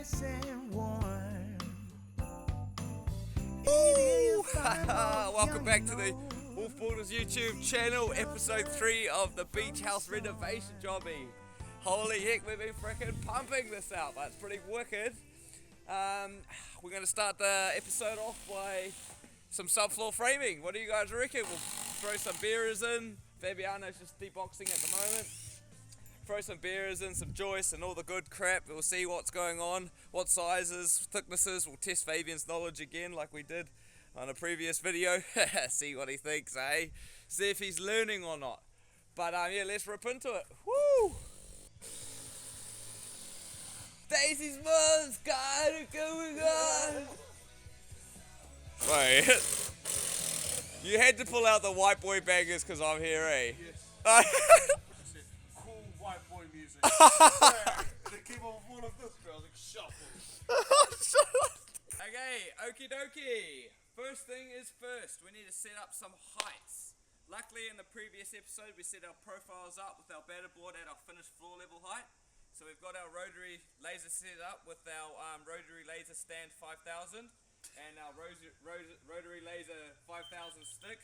nice and warm. Welcome back to the Wolf Borders YouTube channel, episode 3 of the Beach House renovation jobby. Holy heck, we've been freaking pumping this out, but it's pretty wicked. We're going to start the episode off by some subfloor framing. What do you guys reckon? We'll throw some bearers in. Fabiano's just deboxing at the moment. Throw some bearers in, some joists and all the good crap. We'll see what's going on, what sizes, thicknesses. We'll test Fabian's knowledge again like we did on a previous video. See what he thinks, eh? See if he's learning or not. But yeah, let's rip into it. Woo! Daisy's mother's got it going on. Wait, you had to pull out the white boy bangers because I'm here, eh? Yes. Cool white boy music. They came on one of this girls like shuffles. Okay, okie dokie. First thing is first, we need to set up some heights. Luckily in the previous episode we set our profiles up with our batter board at our finished floor level height. So we've got our rotary laser set up with our rotary laser stand 5000 and our rotary laser 5000 stick.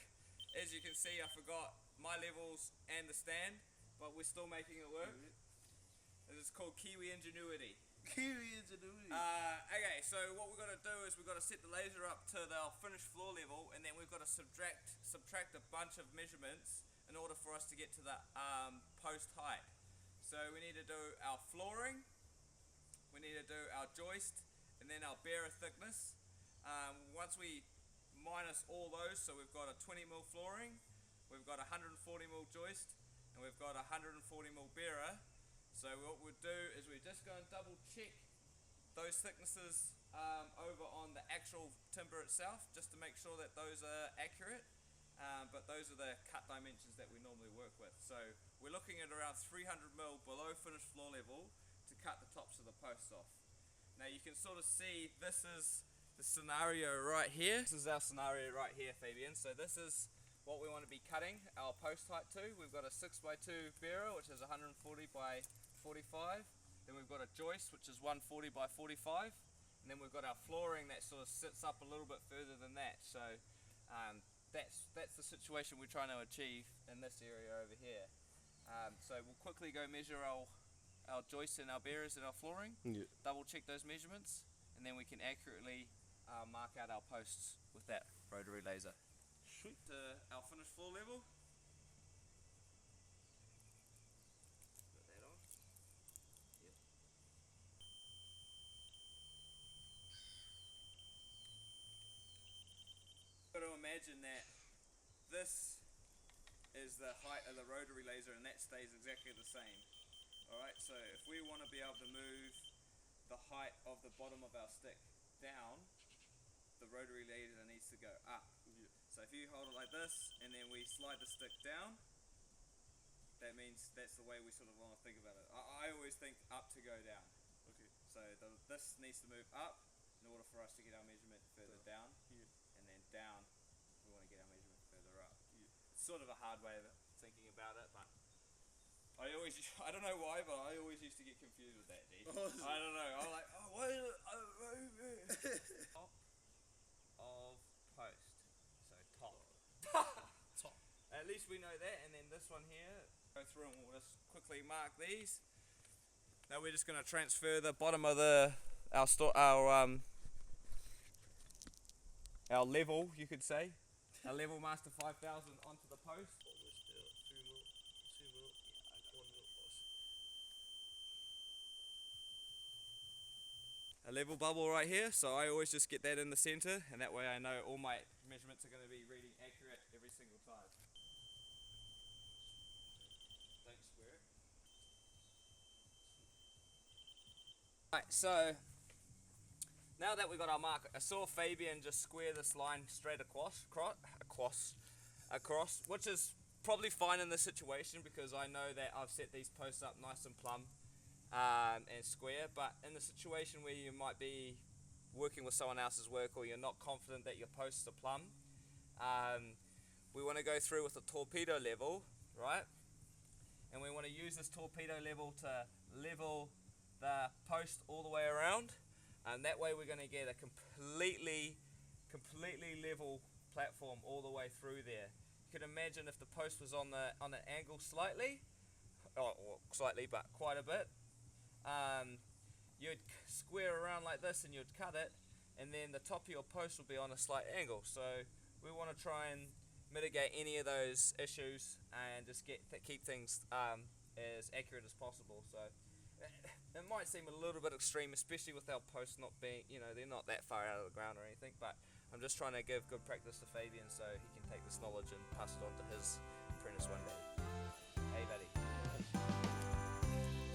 As you can see, I forgot my levels and the stand, but we're still making it work. This is called Kiwi Ingenuity. Kiwi Ingenuity. Okay, so what we've got to do is we've got to set the laser up to our finished floor level, and then we've got to subtract a bunch of measurements in order for us to get to the post height. So we need to do our flooring, we need to do our joist, and then our bearer thickness. Once we minus all those, so we've got a 20mm flooring, we've got a 140mm joist, and we've got a 140mm bearer. So what we'll do is we're just going to double check those thicknesses over on the actual timber itself, just to make sure that those are accurate. But those are the cut dimensions that we normally work with. So we're looking at around 300mm below finished floor level to cut the tops of the posts off. Now you can sort of see this is the scenario right here. This is our scenario right here, Fabian. So this is what we want to be cutting our post height to. We've got a 6x2 bearer, which is 140 by 45. Then we've got a joist, which is 140 by 45. And then we've got our flooring that sort of sits up a little bit further than that. So that's the situation we're trying to achieve in this area over here. So we'll quickly go measure our joists and our bearers and our flooring, double check those measurements, and then we can accurately mark out our posts with that rotary laser. Sweet. To our finished floor level. Put that on. Yep. Got to imagine that this is the height of the rotary laser and that stays exactly the same. Alright, so if we want to be able to move the height of the bottom of our stick down, the rotary laser needs to go up. So if you hold it like this and then we slide the stick down, that means that's the way we sort of want to think about it. I always think up to go down. Okay. So this needs to move up in order for us to get our measurement further down, and then down if we want to get our measurement further up. It's sort of a hard way of thinking about it, but I don't know why, but I always used to get confused with that, D. I don't know, I'm like, oh, what is it? Top of post, so top. Top. At least we know that, and then this one here, go through and we'll just quickly mark these. Now we're just going to transfer the bottom of our level, you could say, our level master 5000 onto the post. A level bubble right here, so I always just get that in the center, and that way I know all my measurements are going to be reading accurate every single time. Don't square it. Right, so now that we got our mark, I saw Fabian just square this line straight across, which is probably fine in this situation because I know that I've set these posts up nice and plumb and square. But in the situation where you might be working with someone else's work or you're not confident that your posts are plumb, we want to go through with a torpedo level, right? and we want to use this torpedo level to level the post all the way around. and that way we're going to get a completely level platform all the way through there. You can imagine if the post was on an angle slightly, or slightly but quite a bit, you'd square around like this and you'd cut it, and then the top of your post will be on a slight angle. So we want to try and mitigate any of those issues and just keep things as accurate as possible. So it might seem a little bit extreme, especially with our posts not being, they're not that far out of the ground or anything, but I'm just trying to give good practice to Fabian so he can take this knowledge and pass it on to his apprentice one day. Hey buddy.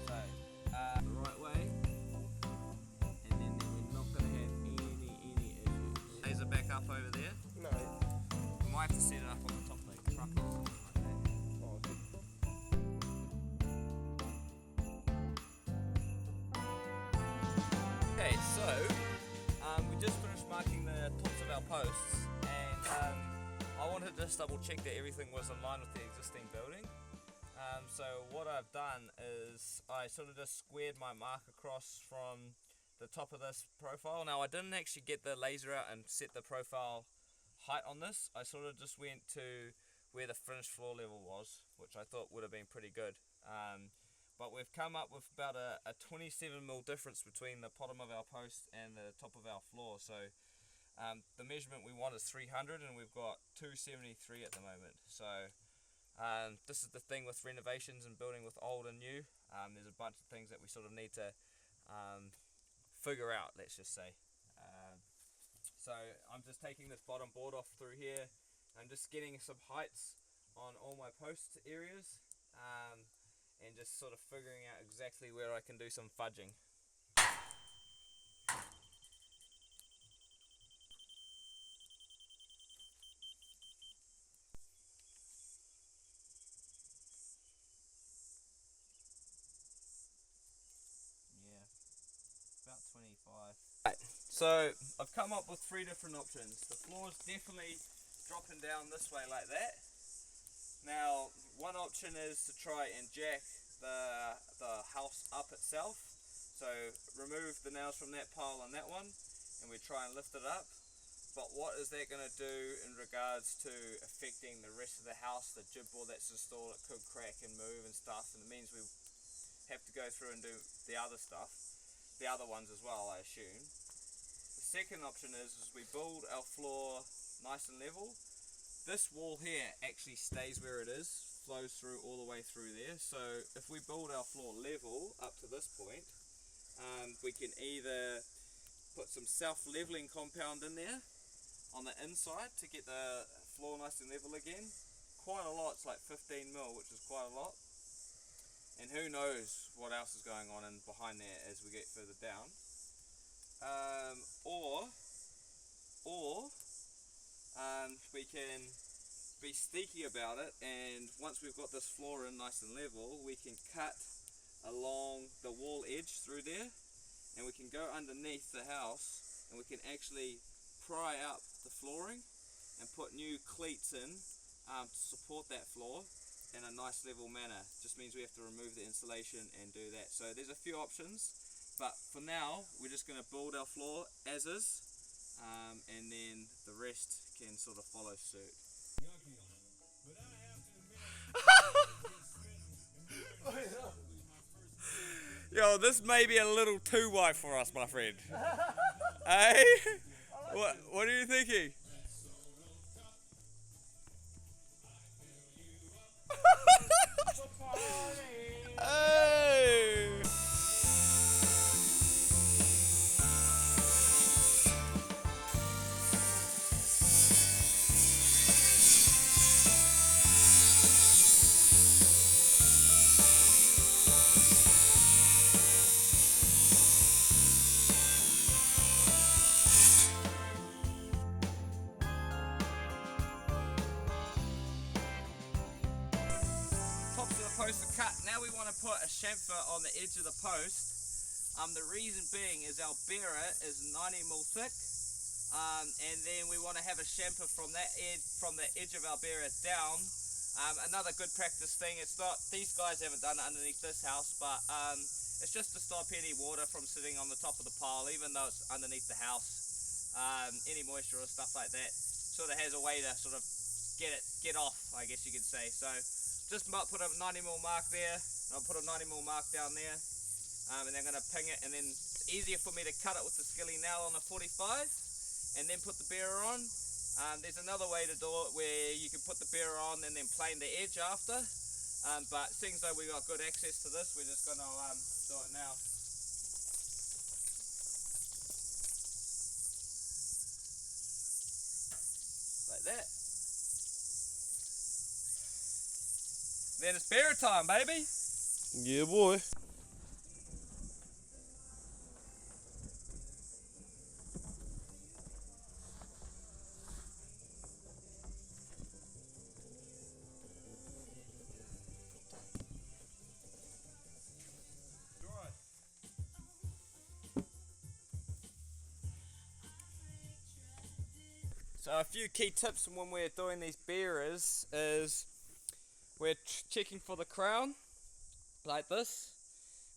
So, the right way, and then we're not going to have any issues. Laser back up over there. No. We might have to set it up on the top of the truck or something like that. Oh, okay. Okay, so we just finished marking the tops of our posts, and I wanted to just double check that everything was in line with the existing building. So what I've done is I sort of just squared my mark across from the top of this profile. Now I didn't actually get the laser out and set the profile height on this. I sort of just went to where the finished floor level was, which I thought would have been pretty good. But we've come up with about a 27mm difference between the bottom of our post and the top of our floor. So the measurement we want is 300 and we've got 273 at the moment. So this is the thing with renovations and building with old and new. There's a bunch of things that we sort of need to figure out, let's just say. So I'm just taking this bottom board off through here. I'm just getting some heights on all my post areas and just sort of figuring out exactly where I can do some fudging. About 25. Right, so I've come up with 3 different options. The floor is definitely dropping down this way like that. Now, one option is to try and jack the house up itself. So remove the nails from that pile on that one, and we try and lift it up. But what is that going to do in regards to affecting the rest of the house? The jib board that's installed, it could crack and move and stuff, and it means we have to go through and do the other stuff. The other ones as well, I assume. The second option is we build our floor nice and level. This wall here actually stays where it is, flows through all the way through there. So if we build our floor level up to this point, we can either put some self-leveling compound in there on the inside to get the floor nice and level again. Quite a lot, it's like 15mm, which is quite a lot. And who knows what else is going on in behind there as we get further down. Or we can be sneaky about it, and once we've got this floor in nice and level, we can cut along the wall edge through there, and we can go underneath the house and we can actually pry up the flooring and put new cleats in to support that floor in a nice level manner. Just means we have to remove the insulation and do that. So there's a few options, but for now we're just going to build our floor as is, and then the rest can sort of follow suit. Yo, this may be a little too white for us, my friend. Hey? What are you thinking? Hey! Post are cut. Now we want to put a chamfer on the edge of the post. The reason being is our bearer is 90mm thick, and then we want to have a chamfer from that edge, from the edge of our bearer down. Another good practice thing. It's not, these guys haven't done it underneath this house, but It's just to stop any water from sitting on the top of the pile, even though it's underneath the house. Any moisture or stuff like that sort of has a way to sort of get off, I guess you could say. So just about put a 90mm mark there, and I'll put a 90mm mark down there, and then I'm going to ping it, and then it's easier for me to cut it with the skilly nail on a 45 and then put the bearer on. There's another way to do it where you can put the bearer on and then plane the edge after, but seeing as though we got good access to this, we're just going to do it now. Like that. Then it's bearer time, baby. Yeah, boy. So a few key tips when we're doing these bearers is we're checking for the crown, like this.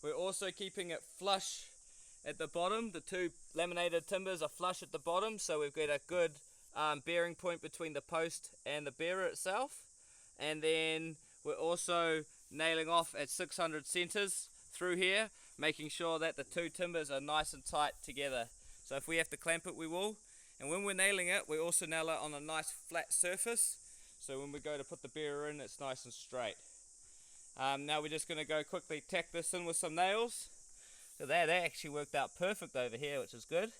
We're also keeping it flush at the bottom. The two laminated timbers are flush at the bottom, so we've got a good bearing point between the post and the bearer itself. And then we're also nailing off at 600 centers through here, making sure that the two timbers are nice and tight together. So if we have to clamp it, we will. And when we're nailing it, we also nail it on a nice flat surface, so when we go to put the bearer in, it's nice and straight. Now we're just going to go quickly tack this in with some nails. So that actually worked out perfect over here, which is good.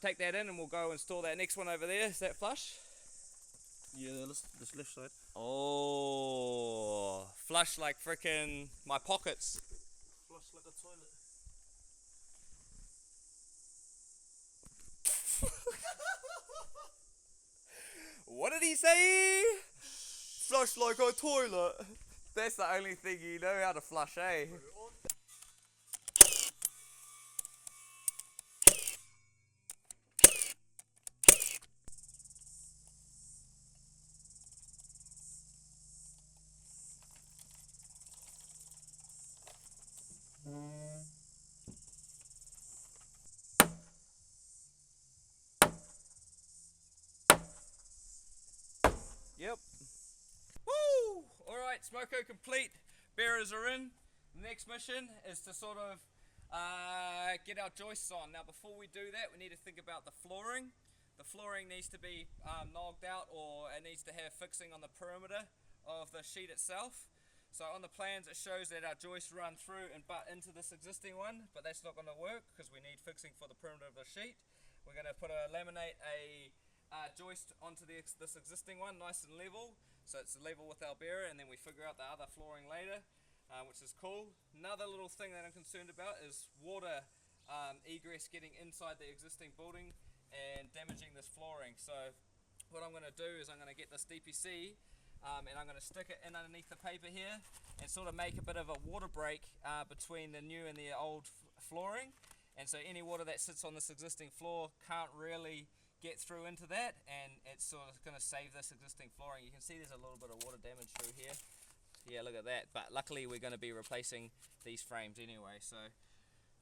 Take that in and we'll go install that next one over there. Is that flush? Yeah, this left side. Oh, flush like frickin' my pockets. Flush like a toilet. What did he say? Flush like a toilet. That's the only thing you know how to flush, eh? Yep. Woo! Alright, smoko complete. Bearers are in. The next mission is to sort of get our joists on. Now before we do that, we need to think about the flooring. The flooring needs to be knocked out, or it needs to have fixing on the perimeter of the sheet itself. So on the plans it shows that our joists run through and butt into this existing one, but that's not going to work because we need fixing for the perimeter of the sheet. We're going to laminate a joist onto this existing one, nice and level, so it's level with our bearer, and then we figure out the other flooring later, which is cool. Another little thing that I'm concerned about is water egress getting inside the existing building and damaging this flooring. So what I'm going to do is I'm going to get this DPC and I'm going to stick it in underneath the paper here and sort of make a bit of a water break between the new and the old flooring, and so any water that sits on this existing floor can't really get through into that, and it's sort of going to save this existing flooring. You can see there's a little bit of water damage through here. Yeah, look at that. But luckily we're going to be replacing these frames anyway, so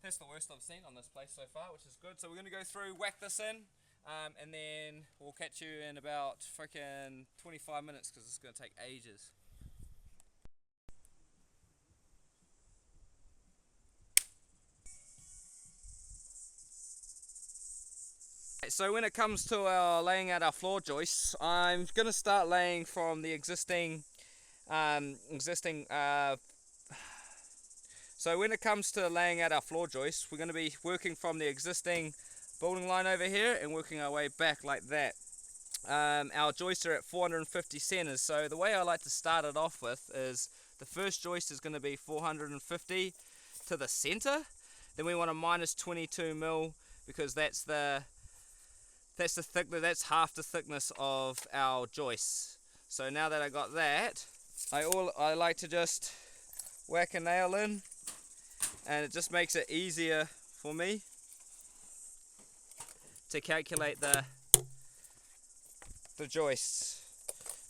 that's the worst I've seen on this place so far, which is good. So we're going to go through, whack this in, and then we'll catch you in about freaking 25 minutes because it's going to take ages. So when it comes to laying out our floor joists, I'm going to start laying from the existing so when it comes to laying out our floor joists, we're going to be working from the existing building line over here and working our way back like that. Our joists are at 450 centers, so the way I like to start it off with is the first joist is going to be 450 to the center. Then we want a minus 22 mil because that's half the thickness of our joists. So now that I got that, I like to just whack a nail in, and it just makes it easier for me to calculate the joists.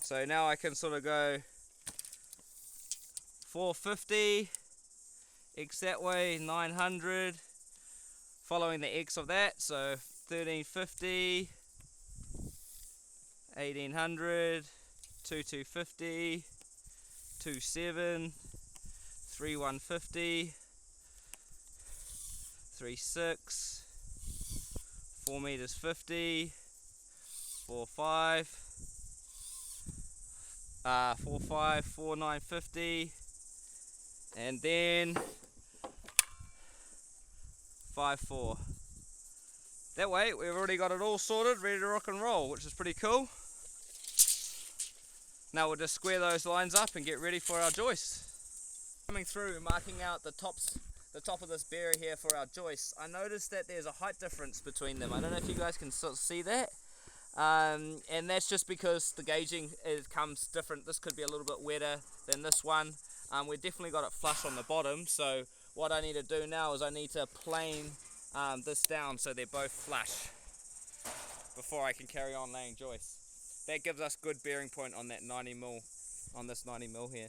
So now I can sort of go 450 X that way, 900. Following the X of that, so 1350, 1800, 2250, 27, 3150, 36, 4 meters 50, 45, 45, 4950, and then 54. That way we've already got it all sorted, ready to rock and roll, which is pretty cool. Now we'll just square those lines up and get ready for our joists. Coming through, marking out the top of this bearer here for our joists. I noticed that there's a height difference between them. I don't know if you guys can sort of see that. And that's just because the gauging comes different. This could be a little bit wetter than this one. We've definitely got it flush on the bottom, so what I need to do now is I need to plane this down so they're both flush before I can carry on laying joists. That gives us good bearing point on that 90mm, on this 90mm here.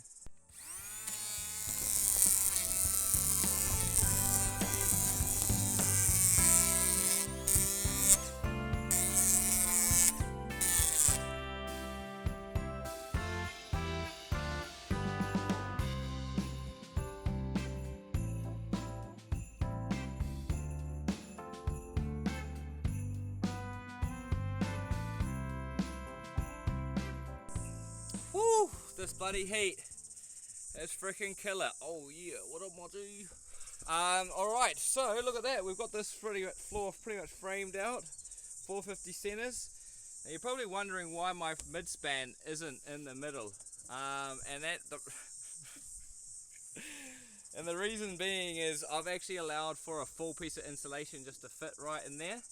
Woo! This bloody heat is freaking killer. Oh yeah, what am I do? Alright, so look at that. We've got this floor pretty much framed out. 450 centers. Now you're probably wondering why my midspan isn't in the middle. And the reason being is I've actually allowed for a full piece of insulation just to fit right in there.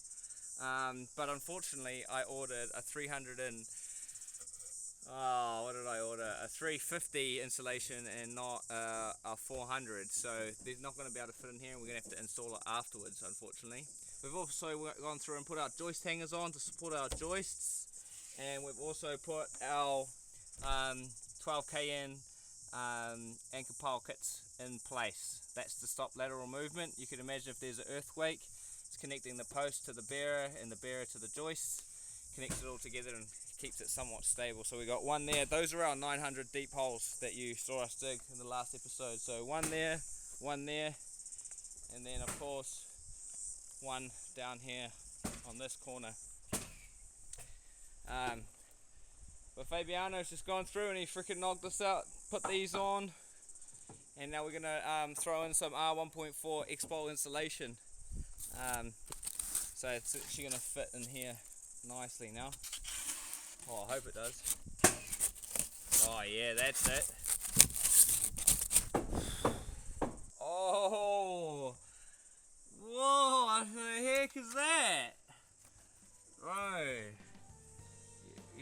But unfortunately I ordered a 350 insulation and not a 400, so they're not going to be able to fit in here, and we're going to have to install it afterwards, unfortunately. We've also gone through and put our joist hangers on to support our joists, and we've also put our 12kN anchor pile kits in place. That's to stop lateral movement. You can imagine if there's an earthquake, it's connecting the post to the bearer and the bearer to the joists, connects it all together and keeps it somewhat stable. So we got one there. Those are our 900 deep holes that you saw us dig in the last episode. So one there, and then of course one down here on this corner. But Fabiano's just gone through and he freaking knocked this out, put these on, and now we're gonna throw in some R1.4 X-Pole insulation. So it's actually gonna fit in here nicely now. Oh, I hope it does. Oh yeah, that's it. Oh, whoa, what the heck is that? Right.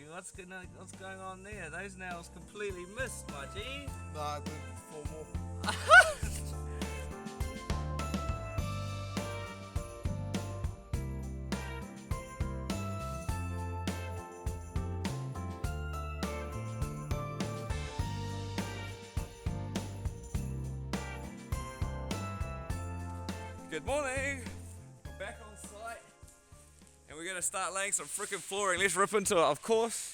What's going on there? Those nails completely missed, my G. Nah, I did 4 more. Good morning. We're back on site, and we're gonna start laying some freaking flooring. Let's rip into it. Of course,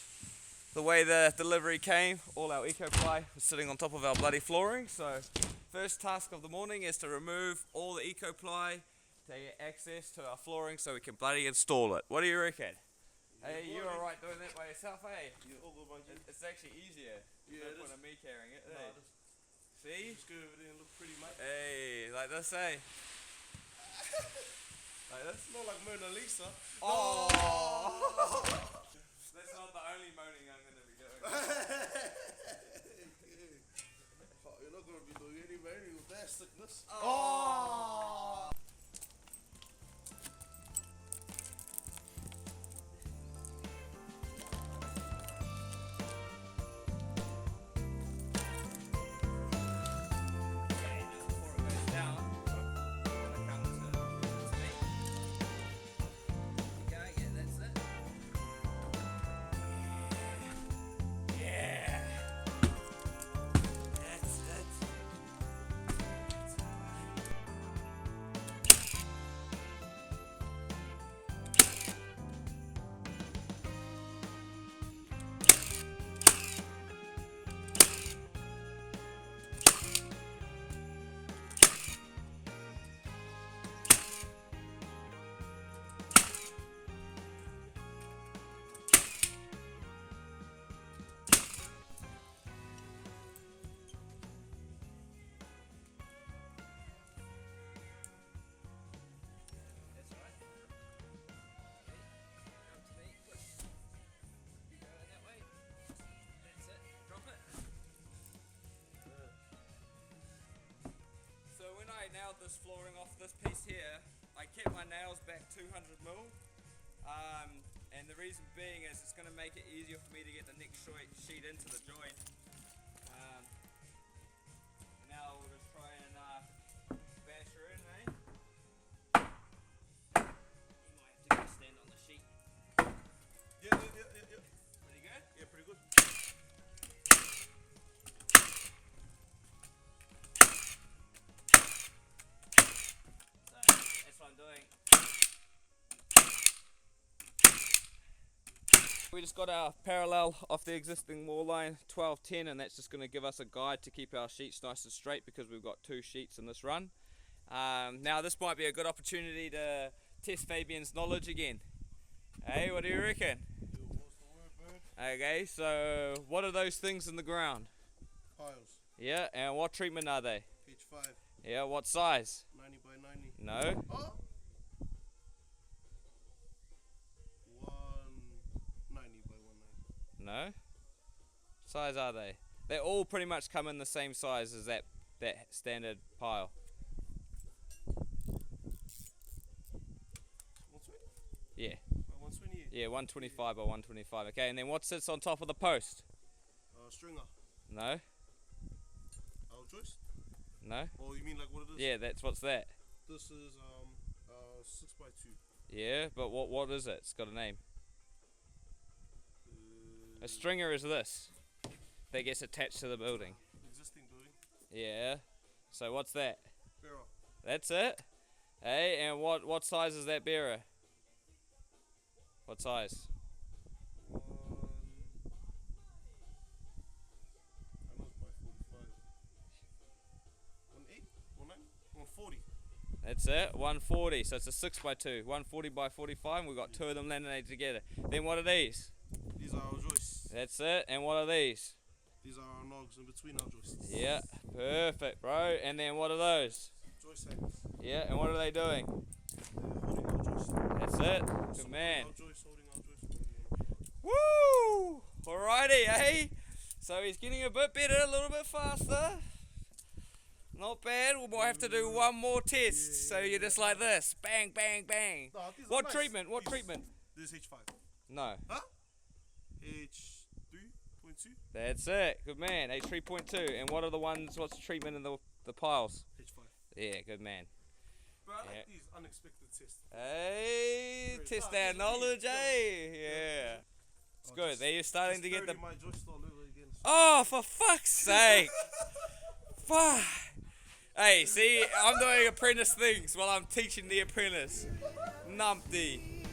the way the delivery came, all our eco-ply was sitting on top of our bloody flooring. So, first task of the morning is to remove all the eco-ply to get access to our flooring so we can bloody install it. What do you reckon? Hey, you're alright doing that by yourself, hey? Yeah, all good, mate. It's actually easier. Yeah, no it point is. of me carrying it. Nah, Hey. See? just go over there and look pretty, mate. Hey, like this, hey? Like this? Not like Mona Lisa. Oh! That's not the only moaning I'm going to be doing. Oh, you're not going to be doing any moaning with that sickness. Oh! Okay, just before it goes down, I'm gonna come to me. There you go, yeah, that's it. Yeah. That's it. this flooring off this piece here, I kept my nails back 200 mil. And the reason being is it's going to make it easier for me to get the next sheet into the joint. Now we'll just try and bash her in, eh? You might have to go stand on the sheet. Yeah. Pretty good? Yeah, pretty good. So that's what I'm doing. We just got our parallel off the existing wall line 1210, and that's just going to give us a guide to keep our sheets nice and straight because we've got 2 sheets in this run. Now this might be a good opportunity to test Fabian's knowledge again. Hey, what do you reckon? What's the word, bird? Okay, so what are those things in the ground? Piles. Yeah, and what treatment are they? H5. Yeah, what size? 90 by 90. No? Oh! 190 by 190. No? Size are they? They all pretty much come in the same size as that standard pile. 120? Yeah. By 120? Yeah, 125 by 125. Okay, and then what sits on top of the post? Stringer. No? Our joist? No? Oh, you mean like what it is? Yeah, what's that? This is 6 by 2. Yeah, but what is it? It's got a name. A stringer is this that gets attached to the building. Existing building. Yeah. So what's that? Bearer. That's it? Hey, and what size is that bearer? What size? I know it's by 45. 18? 19? 140. That's it, 140. So it's a 6 by 2, 140 by 45, and we've got 2 of them laminated together. Then what are these? These are our joists. That's it, and what are these? These are our nogs in between our joists. Yeah, perfect, bro. And then what are those? Joist hangers. Yeah, and what are they doing? Holding our joist. That's it, good man. Our joist, holding our joist. Woo! Alrighty, eh? So he's getting a bit better, a little bit faster. Not bad. We might have to do one more test. So you're just like this, bang, bang, bang. No, these are What nice. treatment? What These- treatment? This is H5. No. Huh? H3.2? That's it. Good man. A3.2. And what are the ones? What's the treatment in the piles? H5. Yeah, good man. But I like Yeah. these unexpected tests. Hey, Very test nice. our knowledge, Yeah. eh? Yeah. It's good. There you're starting to get the. My joist all over again. Oh, for fuck's sake! Fuck. Hey, see, I'm doing apprentice things while I'm teaching the apprentice. Numpty.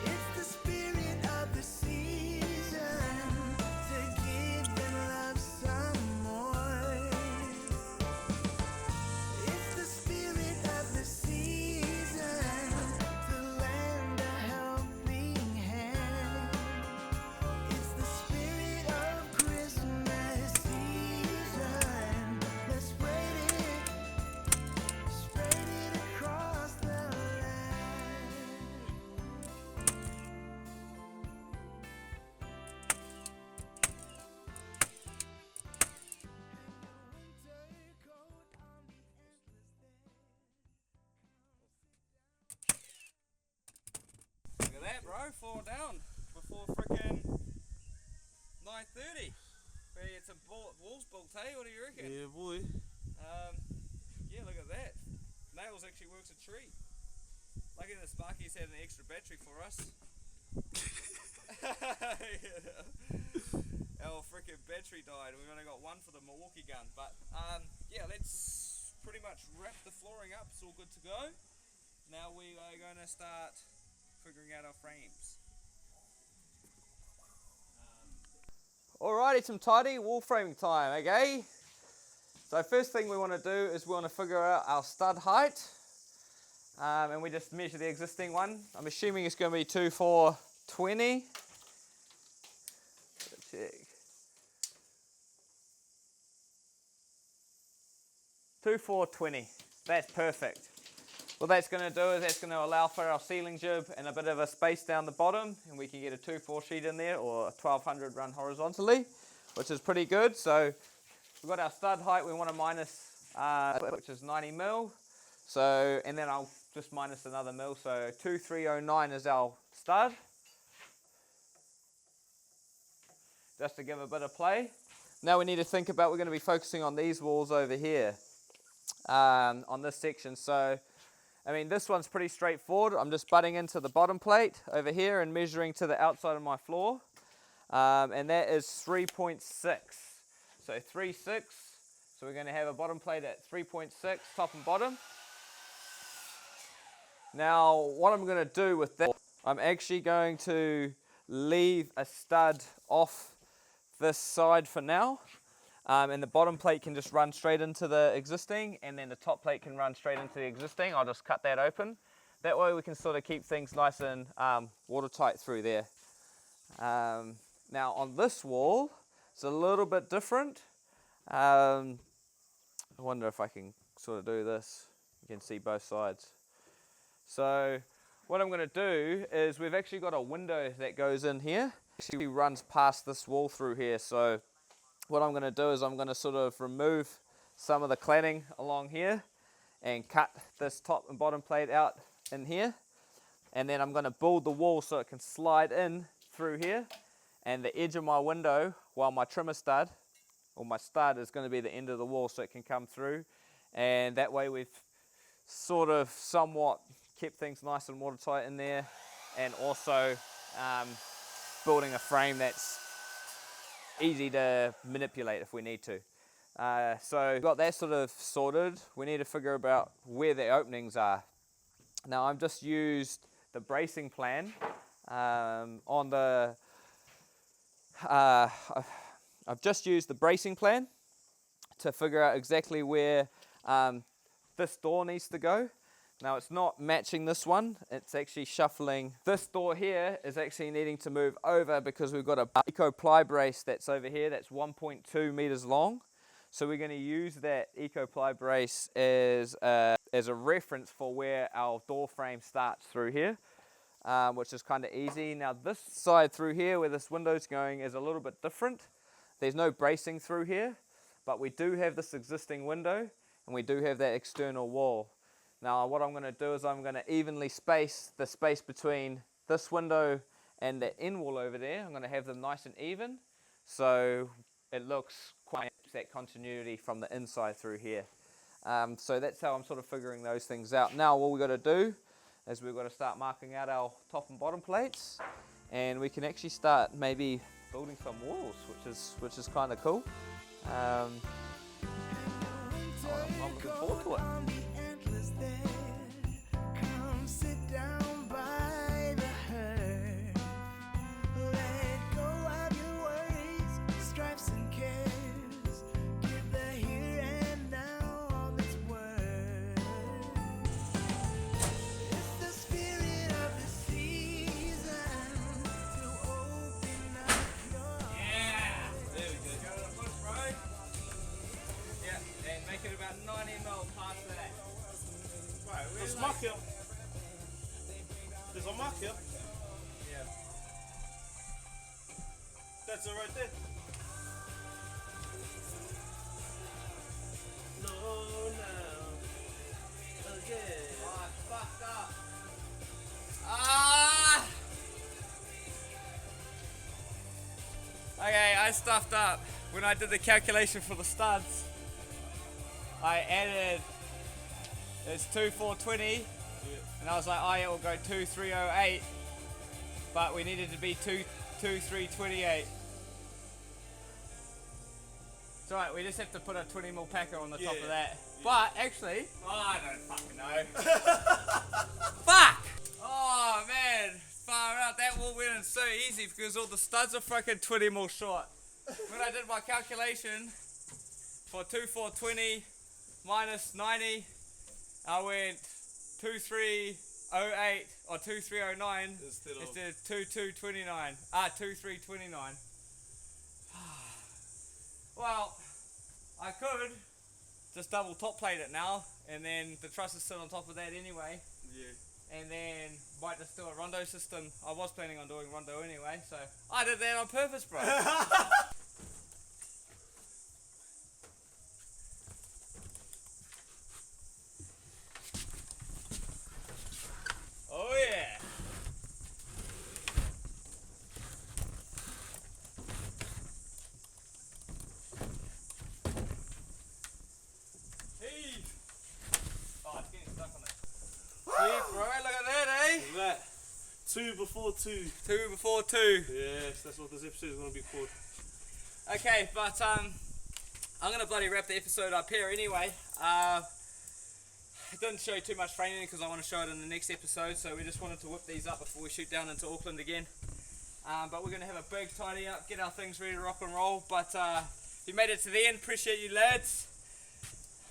It's the spirit of the season to give them love some more. It's the spirit of the season to lend a helping hand. It's the spirit of Christmas season. Let's spread it across the land. Look at that, bro. 4 down before frickin' 9:30. Hey, it's a walls built, hey? What do you reckon? Yeah, boy. Yeah, look at that. Nails actually works a treat. Lucky the Sparky's had an extra battery for us. Our freaking battery died. We've only got one for the Milwaukee gun. But yeah, let's pretty much wrap the flooring up. It's all good to go. Now we are going to start figuring out our frames. Alrighty, some tidy wall framing time, okay? So first thing we want to do is we want to figure out our stud height. And we just measure the existing one. I'm assuming it's going to be 2,420. Check. 2,420. That's perfect. what that's going to do is that's going to allow for our ceiling jib and a bit of a space down the bottom, and we can get a 2/4 sheet in there or a 1200 run horizontally, which is pretty good. So we've got our stud height, we want to minus, which is 90 mil. So, and then I'll just minus another mil, so 2309 is our stud. Just to give a bit of play. Now we need to think about, we're going to be focusing on these walls over here, on this section. So, I mean, this one's pretty straightforward. I'm just butting into the bottom plate over here and measuring to the outside of my floor. And that is 3.6. So 3.6. So we're going to have a bottom plate at 3.6, top and bottom. Now, what I'm going to do with that, I'm actually going to leave a stud off this side for now. And the bottom plate can just run straight into the existing, and then the top plate can run straight into the existing. I'll just cut that open. That way we can sort of keep things nice and watertight through there. Now on this wall, it's a little bit different. I wonder if I can sort of do this. You can see both sides. So what I'm going to do is we've actually got a window that goes in here. Actually runs past this wall through here. So what I'm going to do is I'm going to sort of remove some of the cladding along here and cut this top and bottom plate out in here. And then I'm going to build the wall so it can slide in through here. And the edge of my window, while my trimmer stud, or my stud, is going to be the end of the wall so it can come through. And that way we've sort of somewhat kept things nice and watertight in there, and also building a frame that's easy to manipulate if we need to. So we've got that sort of sorted. We need to figure about where the openings are. Now I've just used the bracing plan on the I've just used the bracing plan to figure out exactly where this door needs to go. Now it's not matching this one, it's actually shuffling. This door here is actually needing to move over because we've got a eco ply brace that's over here that's 1.2 meters long. So we're going to use that eco ply brace as a reference for where our door frame starts through here, which is kind of easy. Now this side through here where this window's going is a little bit different. There's no bracing through here, but we do have this existing window and we do have that external wall. Now what I'm going to do is I'm going to evenly space the space between this window and the end wall over there. I'm going to have them nice and even so it looks quite that continuity from the inside through here. So that's how I'm sort of figuring those things out. Now what we've got to do is we've got to start marking out our top and bottom plates, and we can actually start maybe building some walls, which is kind of cool. I'm looking forward to it. Come sit down by the hearth. Let go of your worries, strifes and cares. Give the here and now all its worth. It's the spirit of the season to open up your Yeah, there we go. Go to the push, bro. Yeah, and make it about 90 mil past that. Right, There's where's a mark here. There's a mark here. Yeah. That's it right there. No, again. Oh, I fucked up. Ah! Okay, I stuffed up. When I did the calculation for the studs, I added, it's 2,420, and I was like, oh yeah, we'll go 2,308, but we needed to be 2,328. It's alright, we just have to put a 20 mil packer on the top of that. But actually, oh, I don't fucking know. Fuck! Oh man, far out. That wall went in so easy because all the studs are fucking 20 mil short. When I did my calculation for 2,420 minus 90, I went 2,308 or 2,309 Instead of 2,229. 2,329. Well, I could just double top plate it now, and then the truss is still on top of that anyway. Yeah. And then might just do a rondo system. I was planning on doing rondo anyway, so I did that on purpose, bro. Oh yeah. Heave. Oh, it's getting stuck on it. Heave, bro, look at that, eh? Look at that. 2 before 2. 2 before 2. Yes, that's what this episode is going to be called. Okay, but I'm gonna bloody wrap the episode up here anyway. I didn't show you too much framing because I want to show it in the next episode, so we just wanted to whip these up before we shoot down into Auckland again. But we're gonna have a big tidy up, get our things ready to rock and roll. But if you made it to the end, appreciate you lads.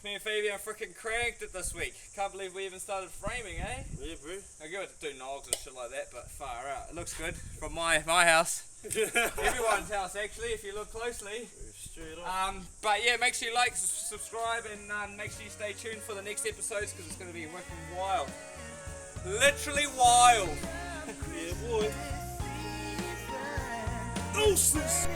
Me and Phoebe are freaking cranked it this week. Can't believe we even started framing, eh? Yeah, bro. I give it to do nogs and shit like that, but far out. It looks good from my house. Everyone's house actually, if you look closely. Straight up. But yeah, make sure you like, subscribe, and make sure you stay tuned for the next episodes because it's going to be working wild. Literally wild. Yeah, boy. Doses.